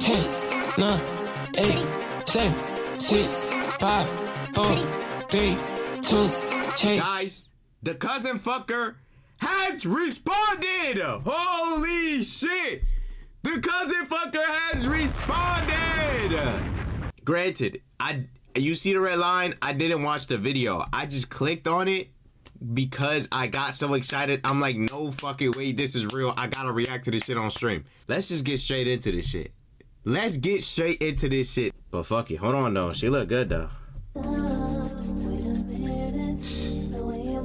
10, 9, 8, 7, 6, 5, 4, 3, 2, check. Guys, the cousin fucker has responded! Holy shit! The cousin fucker has responded! Granted, you see the red line? I didn't watch the video. I just clicked on it because I got so excited. I'm like, no fucking way, this is real. I gotta react to this shit on stream. Let's just get straight into this shit. Let's get straight into this shit. But fuck it, hold on though. She look good though.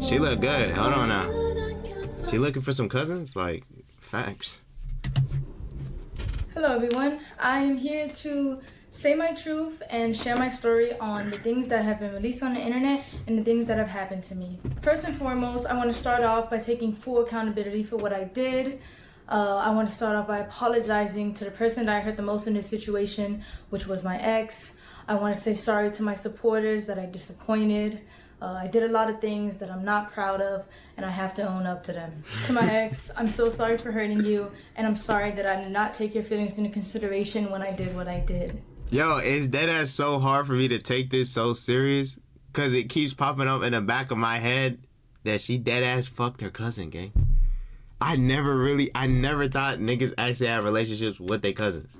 She look good. Hold on now. She looking for some cousins? Like, facts. Hello everyone. I am here to say my truth and share my story on the things that have been released on the internet and the things that have happened to me. First and foremost, I want to start off by taking full accountability for what I did. I want to start off by apologizing to the person that I hurt the most in this situation, which was my ex. I want to say sorry to my supporters that I disappointed. I did a lot of things that I'm not proud of, and I have to own up to them. To my ex, I'm so sorry for hurting you, and I'm sorry that I did not take your feelings into consideration when I did what I did. Yo, it's deadass so hard for me to take this so serious, because it keeps popping up in the back of my head that she deadass fucked her cousin, gang. I never thought niggas actually had relationships with their cousins.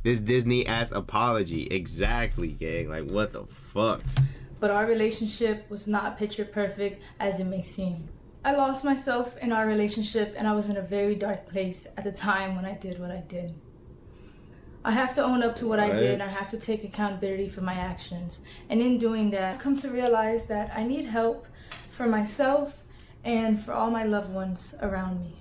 This Disney-ass apology. Exactly, gang. Like, what the fuck? But our relationship was not picture perfect as it may seem. I lost myself in our relationship, and I was in a very dark place at the time when I did what I did. I have to own up to what I did, and I have to take accountability for my actions. And in doing that, I've come to realize that I need help for myself and for all my loved ones around me.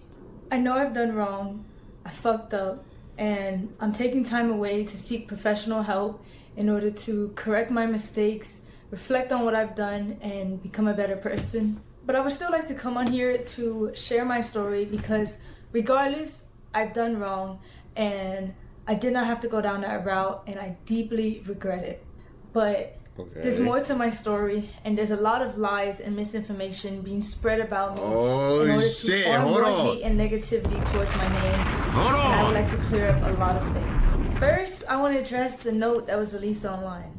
I know I've done wrong, I fucked up, and I'm taking time away to seek professional help in order to correct my mistakes, reflect on what I've done, and become a better person. But I would still like to come on here to share my story because regardless, I've done wrong and I did not have to go down that route, and I deeply regret it. But there's more to my story, and there's a lot of lies and misinformation being spread about me in order to form more hate and negativity towards my name. And I would like to clear up a lot of things. First, I want to address the note that was released online.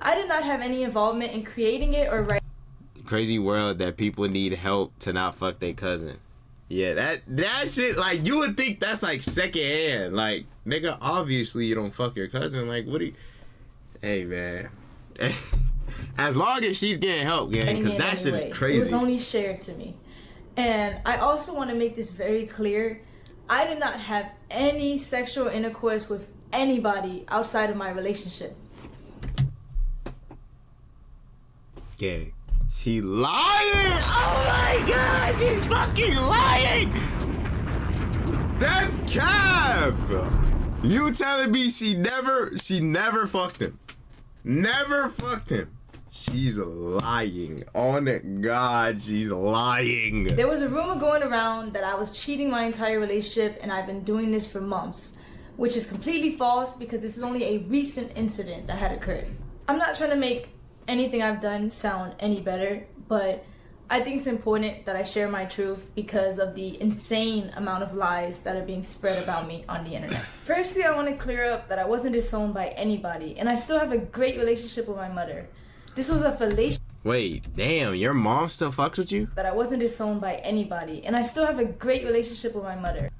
I did not have any involvement in creating it or writing. Crazy world that people need help to not fuck their cousin. Yeah, that shit, like, you would think that's like secondhand. Like, nigga, obviously you don't fuck your cousin. Like, what do you... Hey, man. As long as she's getting help, gang, because that shit is crazy. It was only shared to me. And I also want to make this very clear. I did not have any sexual intercourse with anybody outside of my relationship. Gang. She lying! Oh my god, she's fucking lying! That's cap! You telling me she never fucked him? Never fucked him. She's lying. On God, she's lying. There was a rumor going around that I was cheating my entire relationship, and I've been doing this for months, which is completely false because this is only a recent incident that had occurred. I'm not trying to make anything I've done sound any better, but I think it's important that I share my truth because of the insane amount of lies that are being spread about me on the internet. Firstly, I want to clear up that I wasn't disowned by anybody, and I still have a great relationship with my mother. This was a fallacious... Wait, damn, your mom still fucks with you? That I wasn't disowned by anybody, and I still have a great relationship with my mother.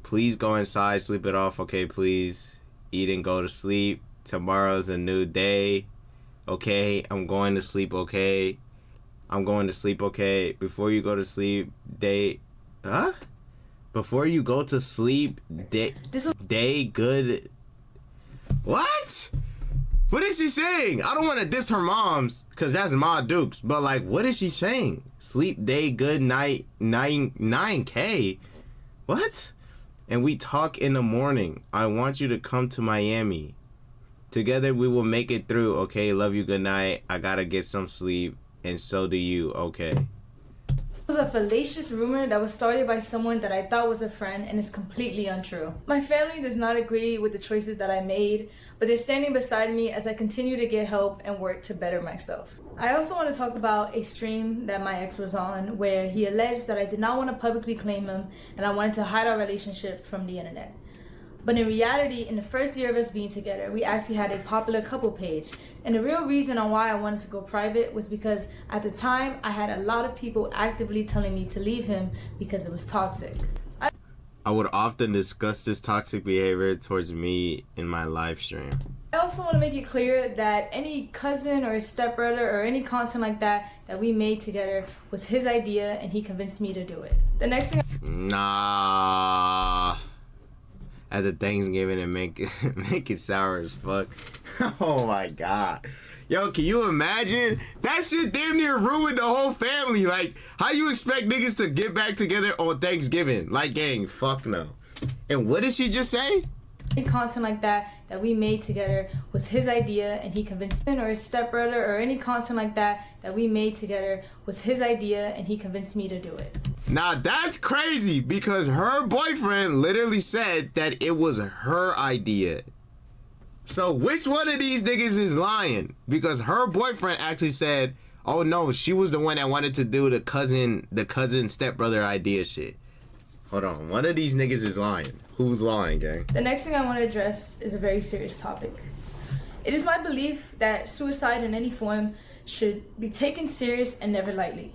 Please go inside, sleep it off, okay, please. Eat and go to sleep. Tomorrow's a new day. Okay, I'm going to sleep, okay? I'm going to sleep, okay? Before you go to sleep, Before you go to sleep, day good... What? What is she saying? I don't want to diss her moms, because that's Ma Dukes, but like, what is she saying? Sleep, day, good night, 9K? What? And we talk in the morning. I want you to come to Miami. Together we will make it through, okay? Love you, good night. I gotta get some sleep, and so do you, okay? It was a fallacious rumor that was started by someone that I thought was a friend and is completely untrue. My family does not agree with the choices that I made, but they're standing beside me as I continue to get help and work to better myself. I also want to talk about a stream that my ex was on where he alleged that I did not want to publicly claim him and I wanted to hide our relationship from the internet. But in reality, in the first year of us being together, we actually had a popular couple page. And the real reason on why I wanted to go private was because at the time, I had a lot of people actively telling me to leave him because it was toxic. I would often discuss this toxic behavior towards me in my live stream. I also want to make it clear that any cousin or stepbrother or any content like that we made together was his idea and he convinced me to do it. The next thing... Nah. At the Thanksgiving and make it sour as fuck. Oh my god. Yo, can you imagine? That shit damn near ruined the whole family. Like, how you expect niggas to get back together on Thanksgiving? Like, gang, fuck no. And what did she just say? Any content like that we made together was his idea and he convinced me, or his stepbrother or any content like that we made together was his idea and he convinced me to do it. Now that's crazy because her boyfriend literally said that it was her idea. So which one of these niggas is lying? Because her boyfriend actually said, oh no, she was the one that wanted to do the cousin stepbrother idea shit. Hold on, one of these niggas is lying. Who's lying, gang? The next thing I want to address is a very serious topic. It is my belief that suicide in any form should be taken serious and never lightly.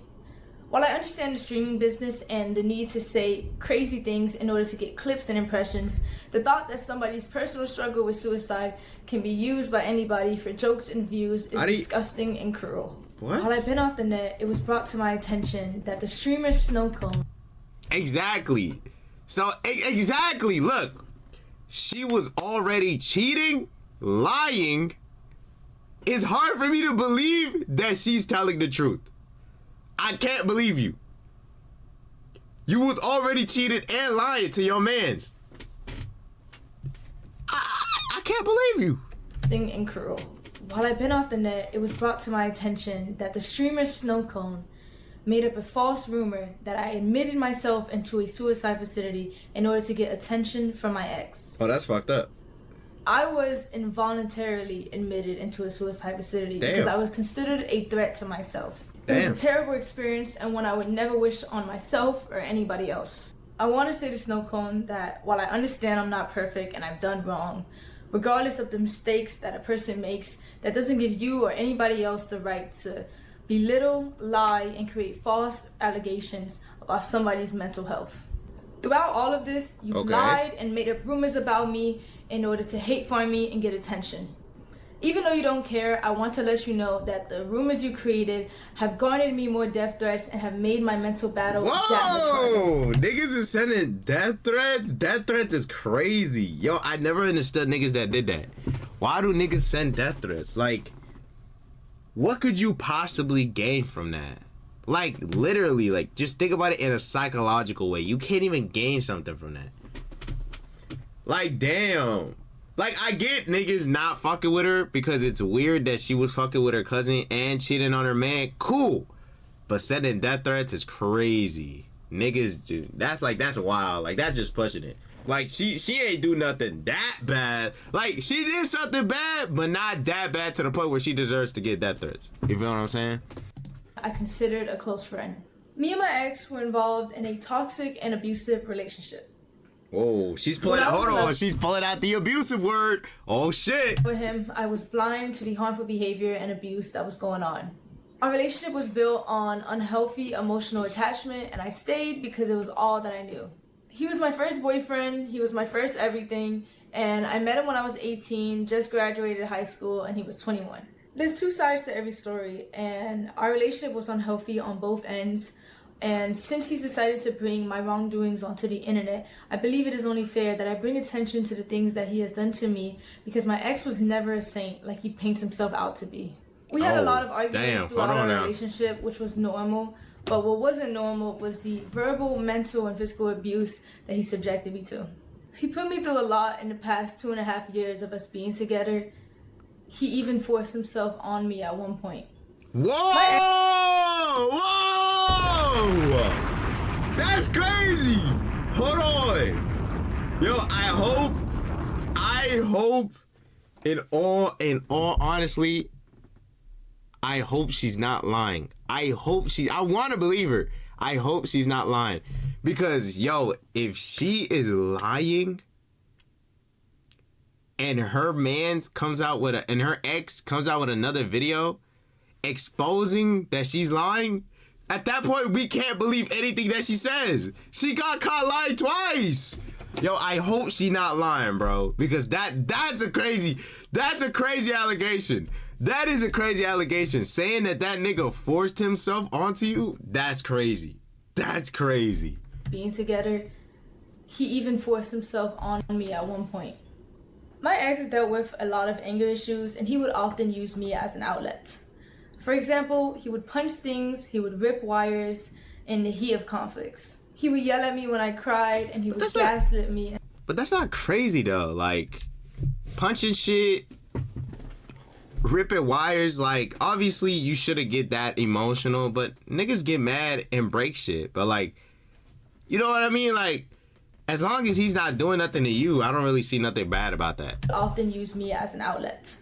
While I understand the streaming business and the need to say crazy things in order to get clips and impressions, the thought that somebody's personal struggle with suicide can be used by anybody for jokes and views is disgusting and cruel. What? While I've been off the net, it was brought to my attention that the streamer Snowcone... Exactly. So, exactly, look. She was already cheating, lying. It's hard for me to believe that she's telling the truth. I can't believe you. You was already cheated and lying to your mans. I can't believe you. And cruel. While I've been off the net, it was brought to my attention that the streamer Snowcone made up a false rumor that I admitted myself into a suicide facility in order to get attention from my ex. Oh, that's fucked up. I was involuntarily admitted into a suicide facility because I was considered a threat to myself. It was a terrible experience and one I would never wish on myself or anybody else. I want to say to Snowcone that while I understand I'm not perfect and I've done wrong, regardless of the mistakes that a person makes, that doesn't give you or anybody else the right to belittle, lie, and create false allegations about somebody's mental health. Throughout all of this, you've lied and made up rumors about me in order to hate farm me and get attention. Even though you don't care, I want to let you know that the rumors you created have garnered me more death threats and have made my mental battle that much harder. Niggas is sending death threats? Death threats is crazy. Yo, I never understood niggas that did that. Why do niggas send death threats? Like, what could you possibly gain from that? Like, literally, like, just think about it in a psychological way. You can't even gain something from that. Like, damn. Like, I get niggas not fucking with her because it's weird that she was fucking with her cousin and cheating on her man. Cool. But sending death threats is crazy. Niggas do. That's wild. Like, that's just pushing it. Like, she ain't do nothing that bad. Like, she did something bad, but not that bad to the point where she deserves to get death threats. You feel what I'm saying? I considered a close friend. Me and my ex were involved in a toxic and abusive relationship. Whoa, she's pulling she's pulling out the abusive word. Oh shit. With him, I was blind to the harmful behavior and abuse that was going on. Our relationship was built on unhealthy emotional attachment, and I stayed because it was all that I knew. He was my first boyfriend, he was my first everything, and I met him when I was 18, just graduated high school, and he was 21. There's two sides to every story, and our relationship was unhealthy on both ends. And since he's decided to bring my wrongdoings onto the internet, I believe it is only fair that I bring attention to the things that he has done to me, because my ex was never a saint like he paints himself out to be. We had a lot of arguments throughout our relationship, which was normal, but what wasn't normal was the verbal, mental, and physical abuse that he subjected me to. He put me through a lot in the past 2.5 years of us being together. He even forced himself on me at one point. Whoa! Whoa! That's crazy! Hold on. Yo, I hope in all honestly, I hope she's not lying. I want to believe her. I hope she's not lying. Because, yo, if she is lying, and her man's comes out with and her ex comes out with another video exposing that she's lying, at that point we can't believe anything that she says. She got caught lying twice. Yo, I hope she not lying, bro, because that's a crazy allegation. That is a crazy allegation. Saying that nigga forced himself onto you, that's crazy. That's crazy. Being together, he even forced himself on me at one point. My ex dealt with a lot of anger issues, and he would often use me as an outlet. For example, he would punch things, he would rip wires in the heat of conflicts. He would yell at me when I cried, and he would gaslit me. But that's not crazy though. Like, punching shit, ripping wires, like, obviously you shouldn't get that emotional, but niggas get mad and break shit. But like, you know what I mean? Like, as long as he's not doing nothing to you, I don't really see nothing bad about that. Often use me as an outlet.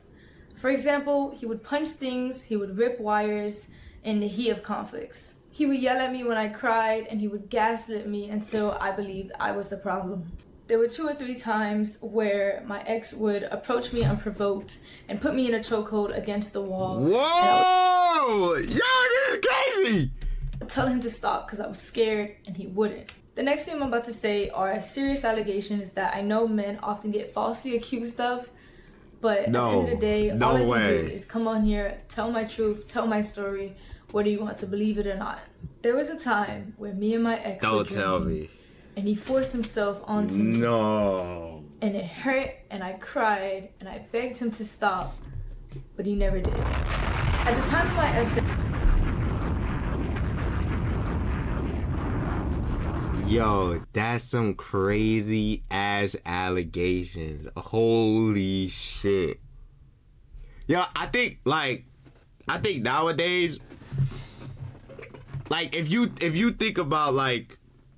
For example, he would punch things, he would rip wires in the heat of conflicts. He would yell at me when I cried, and he would gaslit me until I believed I was the problem. There were 2 or 3 times where my ex would approach me unprovoked and put me in a chokehold against the wall. Whoa! Yo, this is crazy! I would tell him to stop because I was scared, and he wouldn't. The next thing I'm about to say are serious allegations that I know men often get falsely accused of, but at the end of the day, all I can do is come on here, tell my truth, tell my story, whether you want to believe it or not. There was a time where me and my ex were drinking, tell me. And he forced himself onto me. No. And it hurt, and I cried, and I begged him to stop, but he never did. At the time of my essay, yo, that's some crazy ass allegations. Holy shit. Yo, I think nowadays, like, if you think about, like,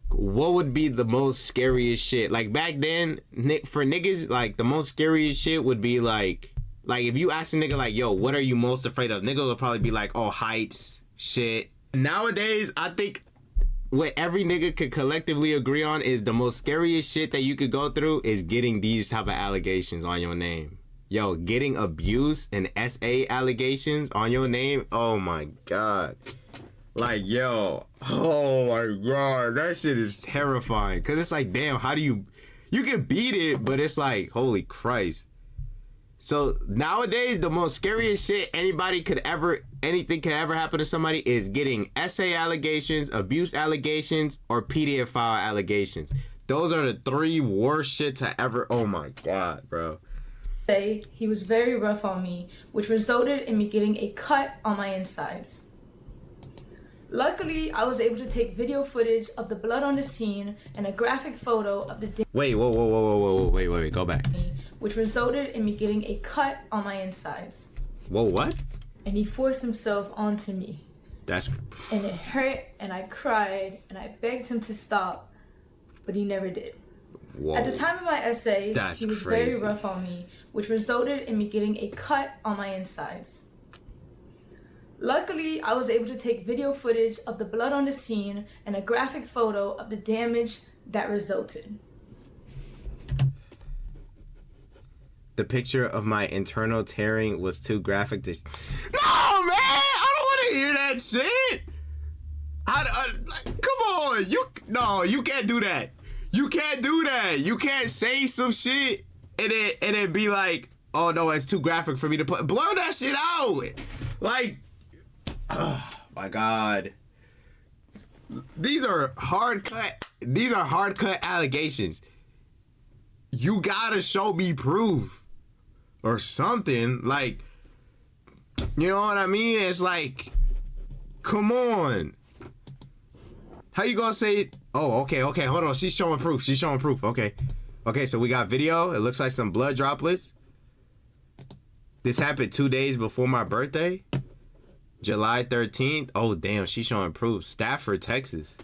what would be the most scariest shit? Like, back then, for niggas, like, the most scariest shit would be, like, if you ask a nigga, like, yo, what are you most afraid of? Nigga would probably be like, oh, heights, shit. Nowadays, I think what every nigga could collectively agree on is the most scariest shit that you could go through is getting these type of allegations on your name. Yo, getting abuse and SA allegations on your name, oh my God. Like, yo, oh my God, that shit is terrifying. Cause it's like, damn, how do you can beat it, but it's like, holy Christ. So nowadays, the most scariest shit anything could ever happen to somebody is getting SA allegations, abuse allegations, or pedophile allegations. Those are the 3 worst shit to ever, oh my God, bro. He was very rough on me, which resulted in me getting a cut on my insides. Luckily, I was able to take video footage of the blood on the scene and a graphic photo of the Wait, go back. Which resulted in me getting a cut on my insides. Whoa, what? And he forced himself onto me. And it hurt, and I cried, and I begged him to stop, but he never did. Whoa. At the time of my essay, he was crazy. very rough on me, which resulted in me getting a cut on my insides. Luckily, I was able to take video footage of the blood on the scene and a graphic photo of the damage that resulted. The picture of my internal tearing was too graphic to... No, man! I don't want to hear that shit! Come on! You can't do that. You can't do that. You can't say some shit and then be like, oh no, it's too graphic for me to put... Blur that shit out! Like... Oh my God. These are hard cut allegations. You gotta show me proof or something. Like, you know what I mean? It's like, come on. How you gonna say, oh, okay, hold on. She's showing proof. Okay, so we got video. It looks like some blood droplets. This happened 2 days before my birthday. July 13th. Oh, damn, she's showing proof. Stafford, Texas.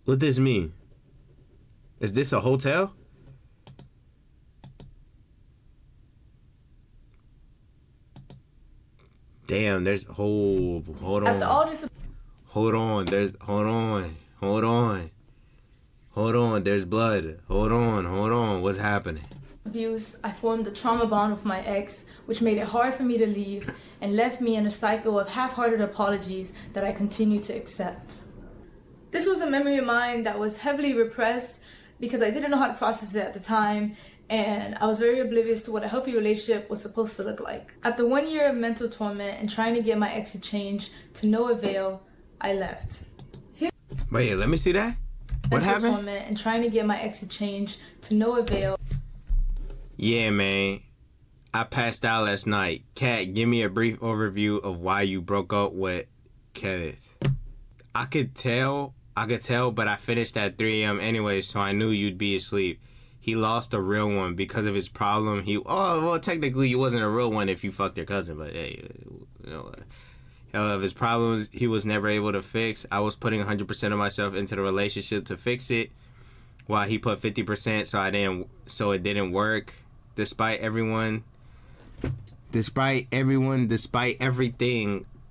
What this mean? Is this a hotel? Damn, there's... Hold on. After all this... Hold on. Hold on, there's blood. Hold on. What's happening? Abuse, I formed a trauma bond with my ex, which made it hard for me to leave and left me in a cycle of half-hearted apologies that I continue to accept. This was a memory of mine that was heavily repressed because I didn't know how to process it at the time, and I was very oblivious to what a healthy relationship was supposed to look like. After 1 year of mental torment and trying to get my ex to change to no avail, I left. Wait, let me see that. What happened? Torment and trying to get my ex to change to no avail. Yeah, man. I passed out last night. Kat, give me a brief overview of why you broke up with Kenneth. I could tell, but I finished at 3 a.m. anyway, so I knew you'd be asleep. He lost a real one because of his problem. Technically, he wasn't a real one if you fucked your cousin, but hey, you know, of his problems he was never able to fix. I was putting 100% of myself into the relationship to fix it, while he put 50%, so it didn't work. Despite everything,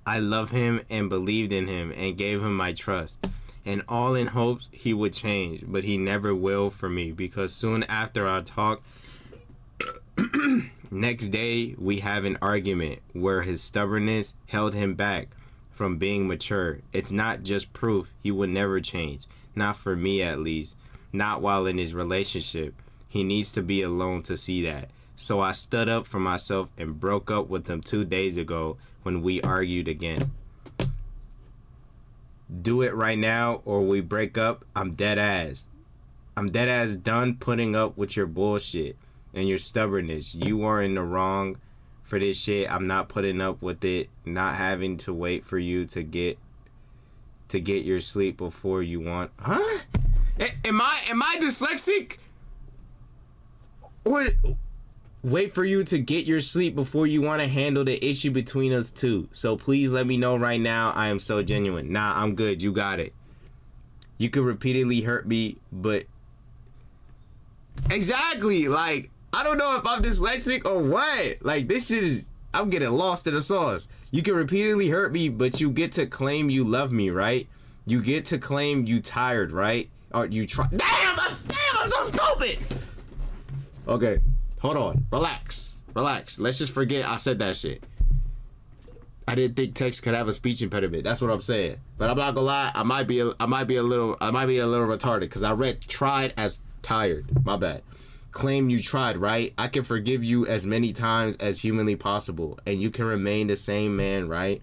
I love him and believed in him and gave him my trust, and all in hopes he would change, but he never will for me, because soon after our talk, next day we have an argument where his stubbornness held him back from being mature. It's not just proof he would never change, not for me at least, not while in his relationship. He needs to be alone to see that. So I stood up for myself and broke up with him 2 days ago when we argued again. Do it right now or we break up. I'm dead ass done putting up with your bullshit and your stubbornness. You are in the wrong for this shit. I'm not putting up with it, not having to wait for you to get your sleep before you want. Huh? Am I dyslexic? Or wait for you to get your sleep before you want to handle the issue between us two. So please let me know right now. I am so genuine. Nah, I'm good. You got it. You could repeatedly hurt me, but exactly, like, I don't know if I'm dyslexic or what. Like, this shit is, I'm getting lost in the sauce. You can repeatedly hurt me, but you get to claim you love me, right? You get to claim you tired, right? Or you try. Damn, I'm so stupid. Okay, hold on. Relax. Let's just forget I said that shit. I didn't think text could have a speech impediment. That's what I'm saying. But I'm not gonna lie. I might be a little retarded because I read tried as tired. My bad. Claim you tried, right? I can forgive you as many times as humanly possible, and you can remain the same man, right?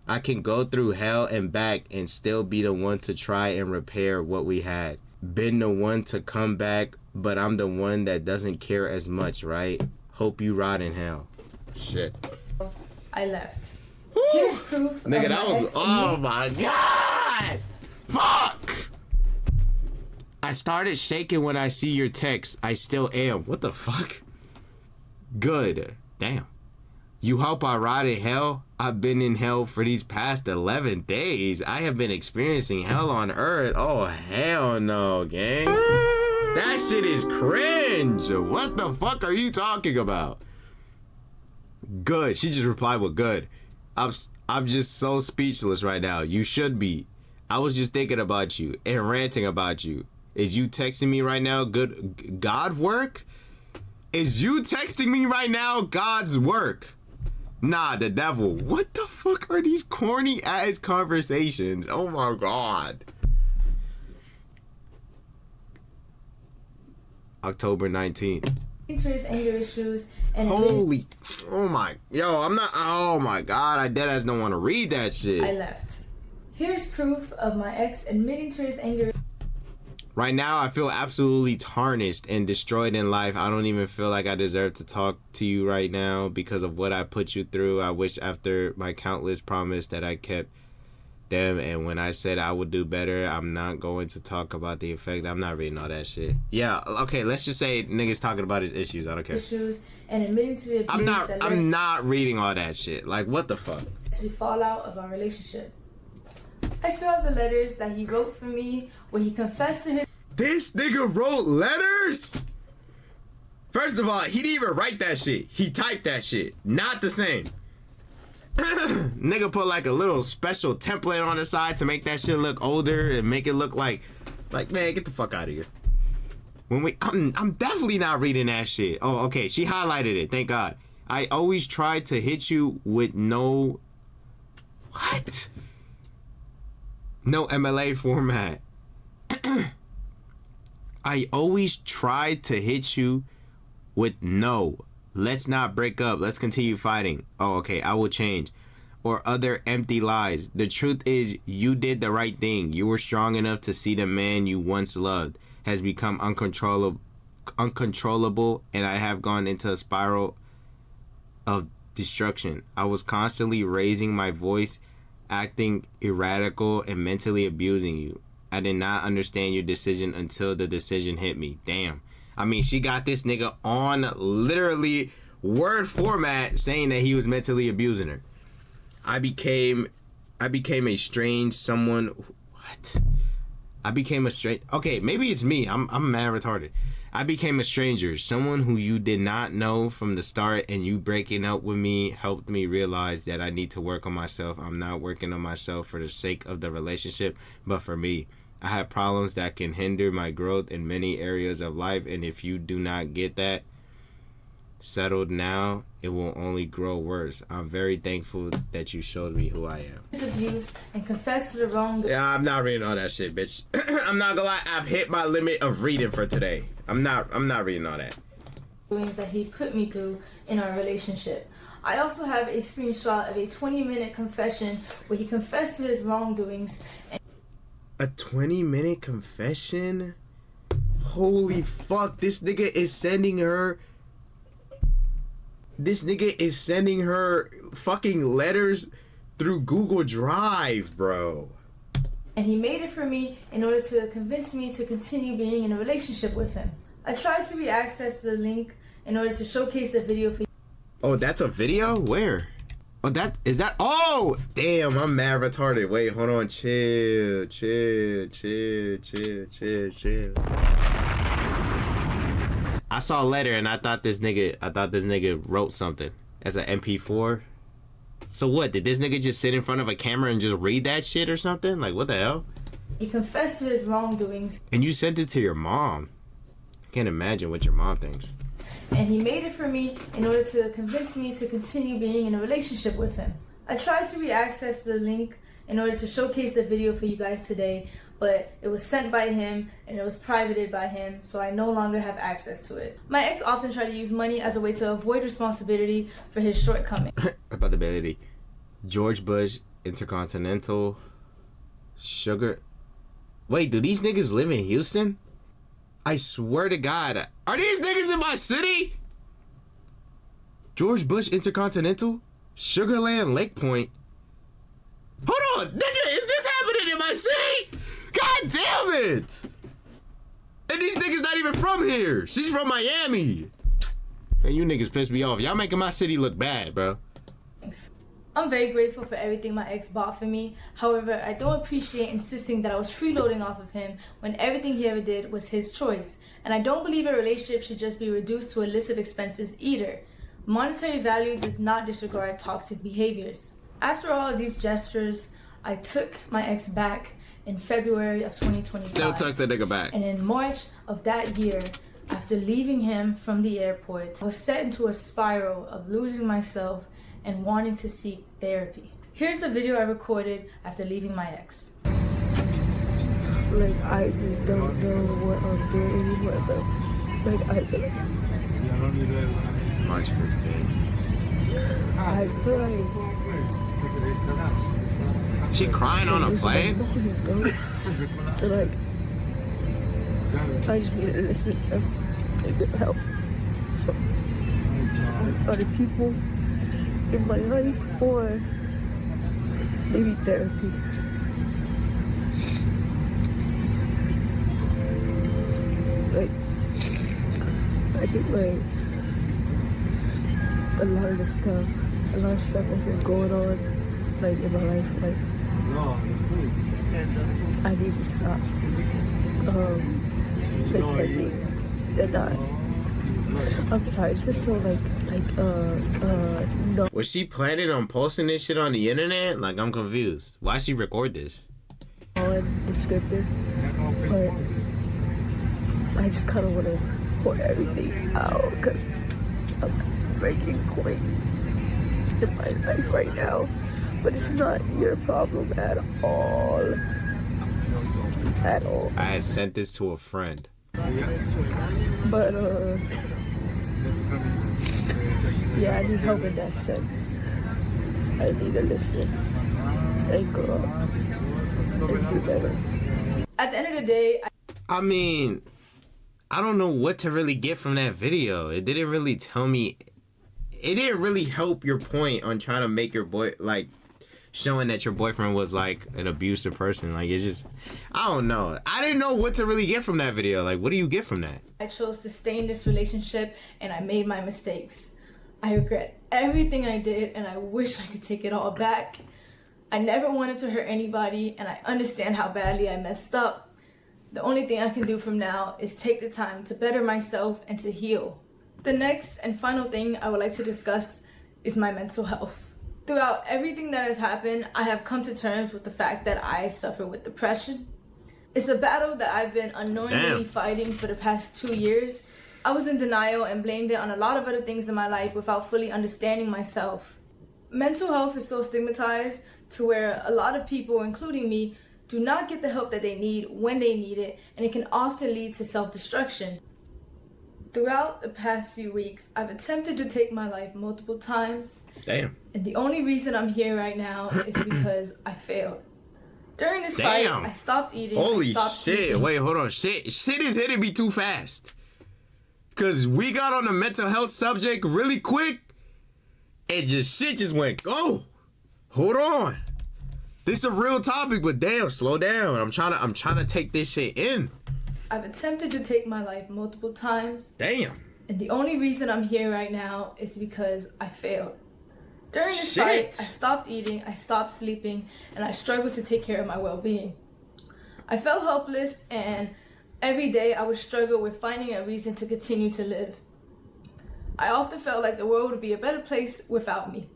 I can go through hell and back and still be the one to try and repair what we had. Been the one to come back, but I'm the one that doesn't care as much, right? Hope you rot in hell. Shit. I left. Here's proof. Nigga, that was, oh my God! Fuck! I started shaking when I see your text. I still am. What the fuck? Good. Damn. You hope I rot in hell? I've been in hell for these past 11 days. I have been experiencing hell on earth. Oh, hell no, gang. That shit is cringe. What the fuck are you talking about? Good. She just replied with good. I'm just so speechless right now. You should be. I was just thinking about you and ranting about you. Is you texting me right now good God work? Is you texting me right now God's work? Nah, the devil. What the fuck are these corny ass conversations? Oh my God. October 19th. To his anger issues and holy, oh my, yo, I'm not, oh my God, I deadass don't want to read that shit. I left. Here's proof of my ex admitting to his anger. Right now, I feel absolutely tarnished and destroyed in life. I don't even feel like I deserve to talk to you right now because of what I put you through. I wish after my countless promise that I kept them, and when I said I would do better, I'm not going to talk about the effect. I'm not reading all that shit. Yeah, okay, let's just say niggas talking about his issues. I don't care. Issues and admitting to the abuse I'm not reading all that shit. Like, what the fuck? To the fallout of our relationship. I still have the letters that he wrote for me where he confessed to his... This nigga wrote letters? First of all, he didn't even write that shit. He typed that shit. Not the same. Nigga put like a little special template on the side to make that shit look older and make it look like Like, man, get the fuck out of here. I'm definitely not reading that shit. Oh, okay. She highlighted it. Thank God. I always try to hit you with no... What? No MLA format. I always try to hit you with no. Let's not break up. Let's continue fighting. Oh, okay. I will change. Or other empty lies. The truth is, you did the right thing. You were strong enough to see the man you once loved has become uncontrollable, and I have gone into a spiral of destruction. I was constantly raising my voice, acting erratical, and mentally abusing you. I did not understand your decision until the decision hit me. Damn. I mean, she got this nigga on literally word format saying that he was mentally abusing her. I became a strange someone. What? I became a strange. Okay, maybe it's me. I'm mad retarded. I became a stranger, someone who you did not know from the start, and you breaking up with me helped me realize that I need to work on myself. I'm not working on myself for the sake of the relationship, but for me. I have problems that can hinder my growth in many areas of life, and if you do not get that settled now, it will only grow worse. I'm very thankful that you showed me who I am. Abused and confessed to the wrong. Yeah, I'm not reading all that shit, bitch. I'm not gonna lie, I've hit my limit of reading for today. I'm not reading all that. Doings that he put me through in our relationship. I also have a screenshot of a 20-minute confession where he confessed to his wrongdoings. A 20-minute confession? Holy fuck, this nigga is sending her fucking letters through Google Drive, bro. And he made it for me in order to convince me to continue being in a relationship with him. I tried to re-access the link in order to showcase the video for you. Oh, that's a video? Where? Oh, is that? Oh, damn, I'm mad retarded. Wait, hold on. Chill. I saw a letter and I thought this nigga wrote something as an MP4. So what? Did this nigga just sit in front of a camera and just read that shit or something? Like, what the hell? He confessed to his wrongdoings. And you sent it to your mom. I can't imagine what your mom thinks. And he made it for me in order to convince me to continue being in a relationship with him. I tried to re-access the link in order to showcase the video for you guys today, but it was sent by him and it was privated by him, so I no longer have access to it. My ex often tried to use money as a way to avoid responsibility for his shortcomings. About the ability. George Bush, Intercontinental, Sugar. Wait, do these niggas live in Houston? I swear to God. Are these niggas in my city? George Bush, Intercontinental, Sugarland, Lake Point. Hold on, nigga, is this happening in my city? God damn it! And these niggas not even from here. She's from Miami. Man, you niggas piss me off. Y'all making my city look bad, bro. I'm very grateful for everything my ex bought for me. However, I don't appreciate insisting that I was freeloading off of him when everything he ever did was his choice. And I don't believe a relationship should just be reduced to illicit expenses either. Monetary value does not disregard toxic behaviors. After all of these gestures, I took my ex back in February of 2025. Still took the nigga back. And in March of that year, after leaving him from the airport, I was set into a spiral of losing myself and wanting to seek therapy. Here's the video I recorded after leaving my ex. Like, I just don't know what I'm doing anymore, but like, I feel like March 15th. I feel like She crying on a plane? So like, I just need to listen and get help from other people in my life, or maybe therapy. Like, I think like a lot of stuff has been going on like in my life. Like, I need to stop pretending and not. I'm sorry, this is so no. Was she planning on posting this shit on the internet? Like, I'm confused. Why she record this? And scripted. but I just kind of want to pour everything out because I'm at a breaking point in my life right now. But it's not your problem at all. At all. I had sent this to a friend. But, yeah, I need help in that sense. I need to listen and grow up and do better. At the end of the day, I mean, I don't know what to really get from that video. It didn't really tell me. It didn't really help your point on trying to make your boy, like, showing that your boyfriend was, like, an abusive person. Like, it's just, I don't know. I didn't know what to really get from that video. Like, what do you get from that? I chose to stay in this relationship and I made my mistakes. I regret everything I did and I wish I could take it all back. I never wanted to hurt anybody and I understand how badly I messed up. The only thing I can do from now is take the time to better myself and to heal. The next and final thing I would like to discuss is my mental health. Throughout everything that has happened, I have come to terms with the fact that I suffer with depression. It's a battle that I've been unknowingly fighting for the past 2 years. I was in denial and blamed it on a lot of other things in my life without fully understanding myself. Mental health is so stigmatized to where a lot of people, including me, do not get the help that they need when they need it, and it can often lead to self-destruction. Throughout the past few weeks, I've attempted to take my life multiple times. Damn. And the only reason I'm here right now is because I failed. During this fight, I stopped eating. Holy stopped shit. sleeping. Wait, hold on. Shit is hitting me too fast. Because we got on the mental health subject really quick. And shit just went, go. Hold on. This is a real topic, but damn, slow down. I'm trying to take this shit in. I've attempted to take my life multiple times. Damn. And the only reason I'm here right now is because I failed. During this fight, I stopped eating, I stopped sleeping, and I struggled to take care of my well-being. I felt helpless, and every day I would struggle with finding a reason to continue to live. I often felt like the world would be a better place without me.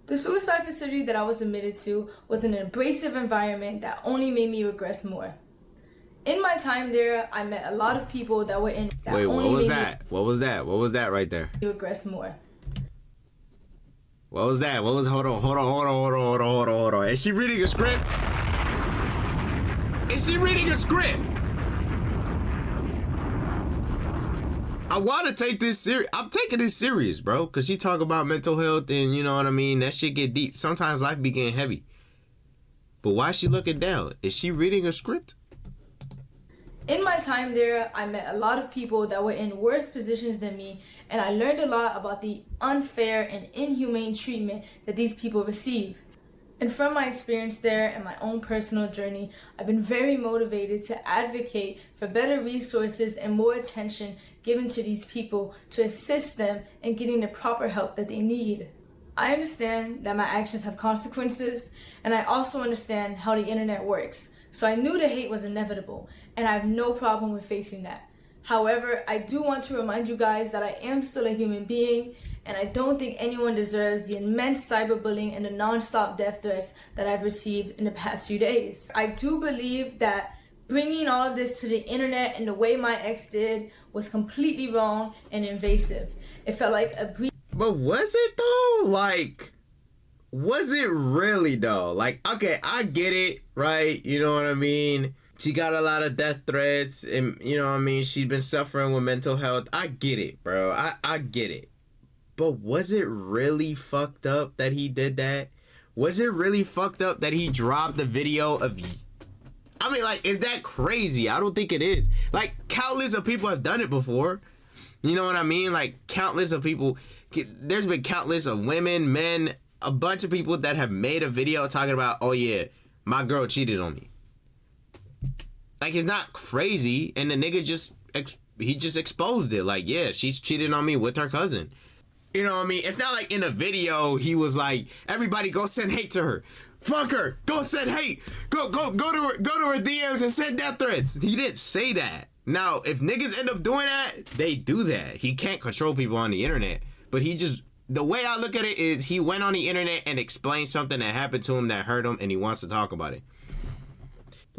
The suicide facility that I was admitted to was an abrasive environment that only made me regress more. In my time there, I met a lot of people that were in. Wait, what was that? What was that? What was that right there? Regress more. What was that? Hold on. Is she reading a script? Is she reading a script? I want to take this serious. I'm taking this serious, bro. Because she talk about mental health and you know what I mean? That shit get deep. Sometimes life be getting heavy. But why is she looking down? Is she reading a script? In my time there, I met a lot of people that were in worse positions than me, and I learned a lot about the unfair and inhumane treatment that these people receive. And from my experience there and my own personal journey, I've been very motivated to advocate for better resources and more attention given to these people to assist them in getting the proper help that they need. I understand that my actions have consequences, and I also understand how the internet works. So I knew the hate was inevitable, and I have no problem with facing that. However, I do want to remind you guys that I am still a human being, and I don't think anyone deserves the immense cyberbullying and the non-stop death threats that I've received in the past few days. I do believe that bringing all of this to the internet in the way my ex did was completely wrong and invasive. It felt like a breach. But was it though? Like, was it really though? Like, okay, I get it, right? You know what I mean? She got a lot of death threats and, you know what I mean? She's been suffering with mental health. I get it, bro. I get it. But was it really fucked up that he did that? Was it really fucked up that he dropped the video of... I mean, like, is that crazy? I don't think it is. Like, countless of people have done it before. You know what I mean? Like, countless of people... There's been countless of women, men, a bunch of people that have made a video talking about, oh yeah, my girl cheated on me. Like, it's not crazy. And the nigga just exposed it. Like, yeah, she's cheating on me with her cousin. You know what I mean? It's not like in a video he was like, everybody go send hate to her. Fuck her. Go send hate. Go to her DMs and send death threats. He didn't say that. Now, if niggas end up doing that, they do that. He can't control people on the internet. But he just, the way I look at it is he went on the internet and explained something that happened to him that hurt him and he wants to talk about it.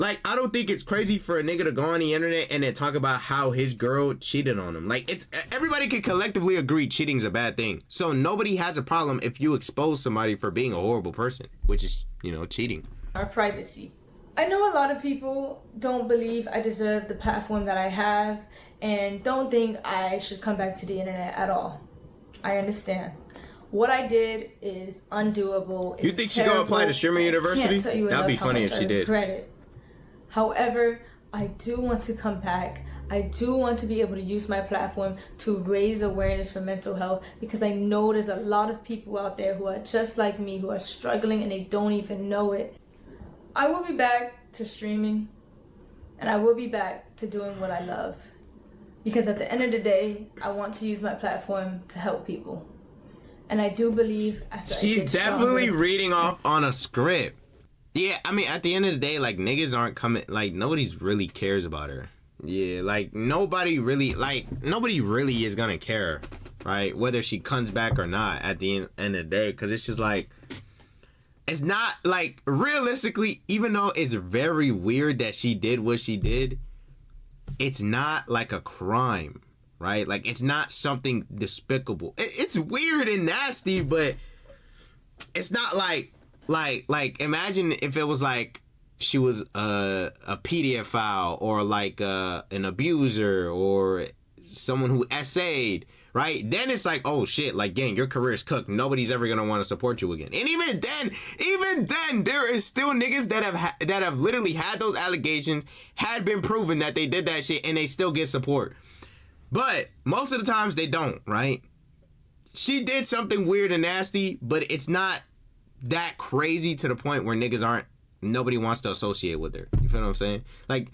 Like, I don't think it's crazy for a nigga to go on the internet and then talk about how his girl cheated on him. Like, it's everybody can collectively agree cheating's a bad thing. So nobody has a problem if you expose somebody for being a horrible person, which is, you know, cheating. Our privacy. I know a lot of people don't believe I deserve the platform that I have and don't think I should come back to the internet at all. I understand. What I did is undoable. You think she gonna apply to streaming university? That'd be funny if she did. Credit. However, I do want to come back. I do want to be able to use my platform to raise awareness for mental health, because I know there's a lot of people out there who are just like me, who are struggling and they don't even know it. I will be back to streaming, and I will be back to doing what I love, because at the end of the day, I want to use my platform to help people. And I do believe after she's I get definitely stronger, reading off on a script. Yeah, I mean, at the end of the day, like, niggas aren't coming, like, nobody's really cares about her. Yeah, like, nobody really is gonna care, right? Whether she comes back or not at the end of the day, because it's just like, it's not, like, realistically, even though it's very weird that she did what she did, it's not like a crime, right? Like, it's not something despicable. It's weird and nasty, but it's not like imagine if it was like she was a pedophile or like an abuser or someone who essayed, right? Then it's like, oh shit, like, gang, your career is cooked. Nobody's ever gonna want to support you again. And even then, there is still niggas that have literally had those allegations, had been proven that they did that shit, and they still get support. But most of the times they don't, right? She did something weird and nasty, but it's not that crazy to the point where nobody wants to associate with her. You feel what I'm saying? Like,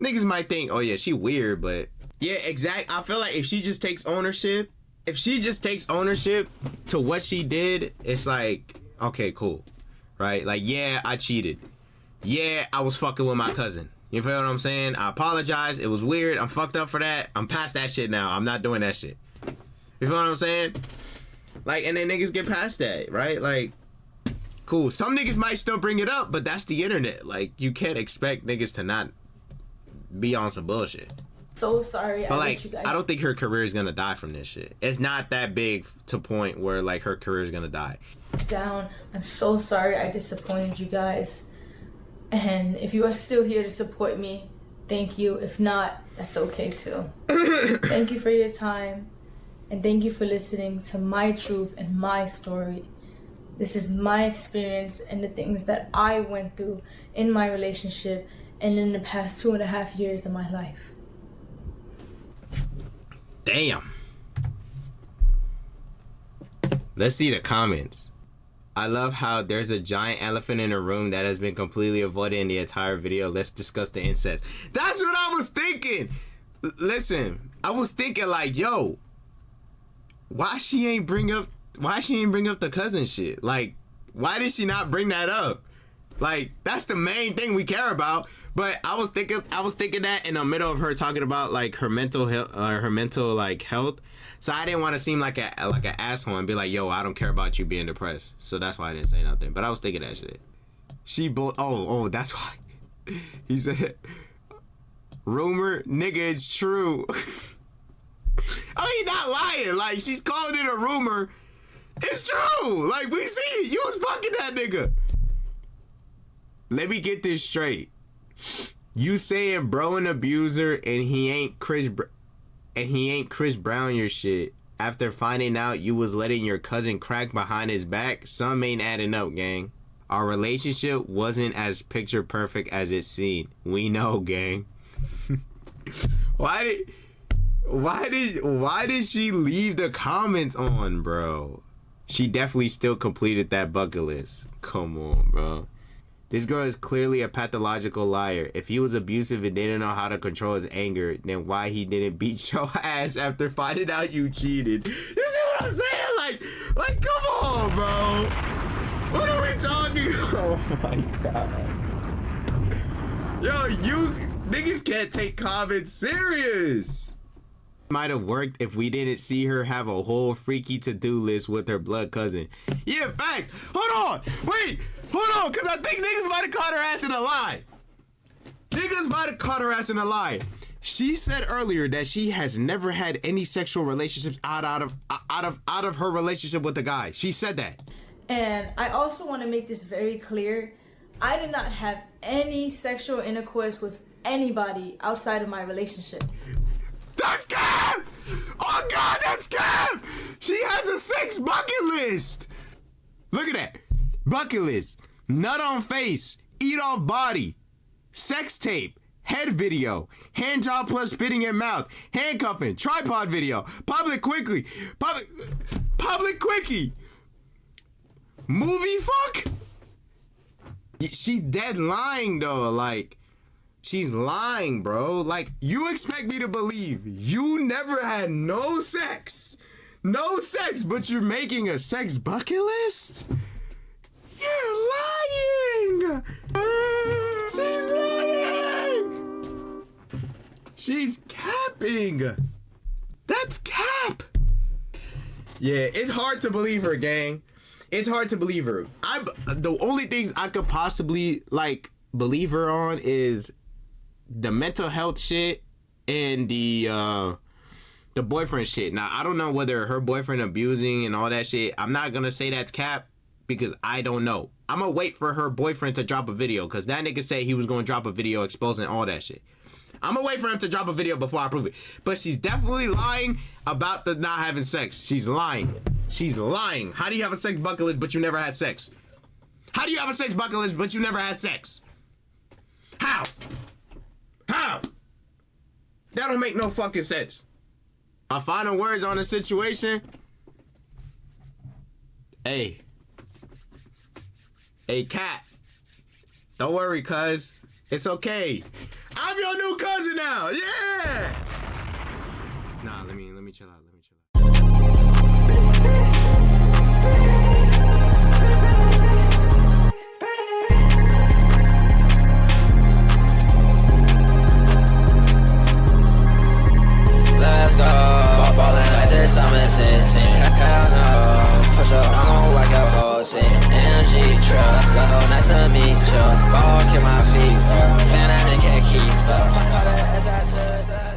niggas might think, oh yeah, she weird, but yeah, exact. I feel like if she just takes ownership to what she did, it's like, okay, cool, right? Like, yeah, I cheated. Yeah, I was fucking with my cousin. You feel what I'm saying? I apologize. It was weird. I'm fucked up for that. I'm past that shit now. I'm not doing that shit. You feel what I'm saying? Like, and then niggas get past that, right? Like, cool. Some niggas might still bring it up, but that's the internet. Like, you can't expect niggas to not be on some bullshit. So sorry. But like, I don't think her career is gonna die from this shit. It's not that big to point where like her career is gonna die. Down. I'm so sorry I disappointed you guys. And if you are still here to support me, thank you. If not, that's okay too. Thank you for your time. And thank you for listening to my truth and my story. This is my experience and the things that I went through in my relationship and in the past 2.5 years of my life. Damn. Let's see the comments. I love how there's a giant elephant in a room that has been completely avoided in the entire video. Let's discuss the incest. That's what I was thinking. Listen, I was thinking like, yo, why she ain't bring up the cousin shit? Like, why did she not bring that up? Like, that's the main thing we care about. But I was thinking that in the middle of her talking about like her mental health, health. So I didn't want to seem like an asshole and be like, yo, I don't care about you being depressed. So that's why I didn't say nothing. But I was thinking that shit. That's why. He said, rumor, nigga, it's true. I mean, not lying. Like, she's calling it a rumor. It's true. Like, we see it. You was fucking that nigga. Let me get this straight. You saying bro an abuser and he ain't Chris Brown your shit after finding out you was letting your cousin crack behind his back? Some ain't adding up, gang. Our relationship wasn't as picture perfect as it seemed. We know, gang. Why did she leave the comments on, bro? She definitely still completed that bucket list. Come on, bro. This girl is clearly a pathological liar. If he was abusive and didn't know how to control his anger, then why he didn't beat your ass after finding out you cheated? You see what I'm saying? Like, come on, bro. What are we talking about? Oh my god. Yo, you niggas can't take comments serious. Might have worked if we didn't see her have a whole freaky to-do list with her blood cousin. Yeah, facts. Hold on, because I think niggas might have caught her ass in a lie. Niggas about to caught her ass in a lie. She said earlier that she has never had any sexual relationships out of her relationship with the guy. She said that. And I also want to make this very clear. I did not have any sexual intercourse with anybody outside of my relationship. That's cap! Oh God, that's cap! She has a sex bucket list. Look at that. Bucket list. Nut on face. Eat off body. Sex tape. Head video. Hand job plus spitting in mouth. Handcuffing. Tripod video. Public quickie. Public quickie. Movie fuck? She's dead lying though. Like, she's lying, bro. Like, you expect me to believe you never had no sex, but you're making a sex bucket list? You're lying. She's lying. She's capping. That's cap. Yeah, it's hard to believe her, gang. It's hard to believe her. The only things I could possibly like believe her on is the mental health shit and the boyfriend shit. Now, I don't know whether her boyfriend abusing and all that shit. I'm not gonna say that's cap because I don't know. I'm gonna wait for her boyfriend to drop a video because that nigga said he was gonna drop a video exposing all that shit. I'm gonna wait for him to drop a video before I prove it. But she's definitely lying about the not having sex. She's lying. She's lying. How do you have a sex bucket list but you never had sex? How do you have a sex bucket list but you never had sex? How? How? That don't make no fucking sense. My final words on the situation. Hey, cat. Don't worry, cuz. It's okay. I'm your new cousin now. Yeah. Nah, let me chill out. Let's go. Ballin' like this, I'm a 16. Hell no. Push up, I'm gon' whack your whole team. MG truck, go nice to meet you. Ball, kick my feet. Fan that nigga can't keep up. All that ass I took.